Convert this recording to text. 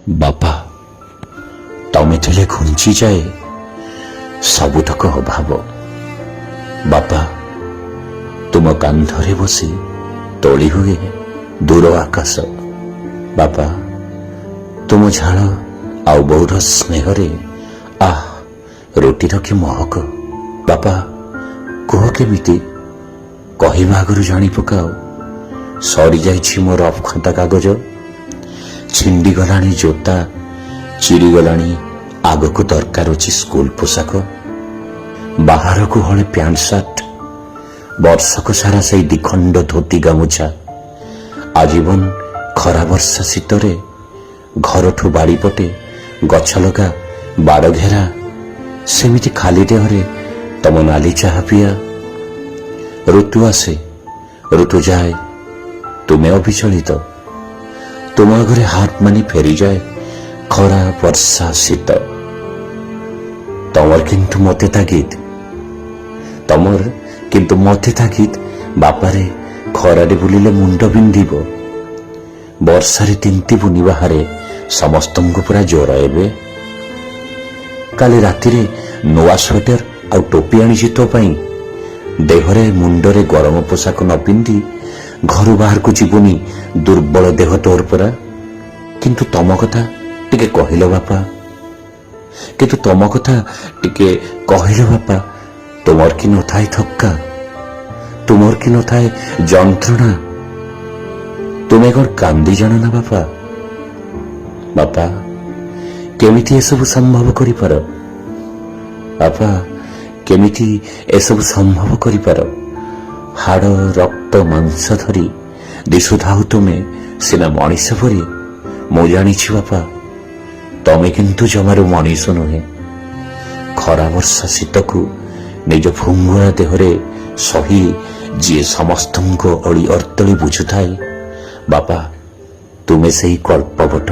ବାପା, ତମେ ଥିଲେ ଘୁଞ୍ଚିଯାଏ ସବୁତକ ଅଭାବ। ବାପା, ତୁମ କାନ୍ଧରେ ବସି ତୋଳି ହୁଏ ଦୂର ଆକାଶ। ବାପା, ତୁମ ଝାଳ ଆଉ ବୋଉର ସ୍ନେହରେ ରୁଟିର କି ମହକ। ବାପା, କୁହ କେମିତି, କହିବା ଆଗରୁ ଜାଣି ପକାଅ। ସରିଯାଇଛି ମୋର ଅଫଖାତା କାଗଜ, ଛିଣ୍ଡିଗଲାଣି ଜୋତା, ଚିରିଗଲାଣି ଆଗକୁ ଦରକାର ଅଛି ସ୍କୁଲ ପୋଷାକ। ବାହାରକୁ ହଳେ ପ୍ୟାଣ୍ଟ ସାର୍ଟ, ବର୍ଷକ ସାରା ସେଇ ଦିଖଣ୍ଡ ଧୋତି ଗାମୁଛା। ଆଜୀବନ ଖରା ବର୍ଷା ଶୀତରେ ଘରଠୁ ବାଡ଼ିପଟେ ଗଛ ଲଗା ବାଡ଼ ଘେରା ସେମିତି ଖାଲି ଦେହରେ ତମ ନାଲି ଚାହା ପିଆ। ଋତୁ ଆସେ, ଋତୁ ଯାଏ, ତୁମେ ଅବିଚଳିତ। ତୁମ ଆଗରେ ହାର ମାନି ଫେରିଯାଏ ଖରା ବର୍ଷା ଶୀତ। ତମର କିନ୍ତୁ ମତେ ତାଗିଦ ବାପାରେ ଖରାରେ ବୁଲିଲେ ମୁଣ୍ଡ ବିନ୍ଧିବ, ବର୍ଷାରେ ତିନ୍ତିବୁନି ବାହାରେ ସମସ୍ତଙ୍କୁ ପୁରା ଜ୍ୱର। ଏବେ କାଲି ରାତିରେ ନୂଆ ସ୍ୱେଟର ଆଉ ଟୋପି ଆଣିଛି ତୋ ପାଇଁ। ଦେହରେ ମୁଣ୍ଡରେ ଗରମ ପୋଷାକ ନ ପିନ୍ଧି ଘରୁ ବାହାରକୁ ଯିବୁନି, ଦୁର୍ବଳ ଦେହ ତୋର ପରା। କିନ୍ତୁ ତମ କଥା ଟିକେ କହିଲ ବାପା, ତୁମର କି ନଥାଏ ଥକ୍କା, ତୁମର କି ନଥାଏ ଯନ୍ତ୍ରଣା? ତୁମେ କଣ କାନ୍ଦି ଜାଣ ନା ବାପା? ବାପା, କେମିତି ଏସବୁ ସମ୍ଭବ କରିପାର? ବାପା, କେମିତି ଏସବୁ ସମ୍ଭବ କରିପାର? ହାଡ଼ ରକ୍ତ ମାଂସ ଧରି ଦିଶୁଥାଉ ତୁମେ ସିନା ମଣିଷ ପରି। ମୁଁ ଜାଣିଛି ବାପା, ତମେ କିନ୍ତୁ ଜମାରୁ ମଣିଷ ନୁହେଁ। ଖରା ବର୍ଷା ଶୀତକୁ ନିଜ ଫୁଙ୍ଗୁଳା ଦେହରେ ସହି ଯିଏ ସମସ୍ତଙ୍କ ଅଳି ଅର୍ତ୍ତଳି ବୁଝୁଥାଏ, ବାପା ତୁମେ ସେଇ କଳ୍ପବଟ।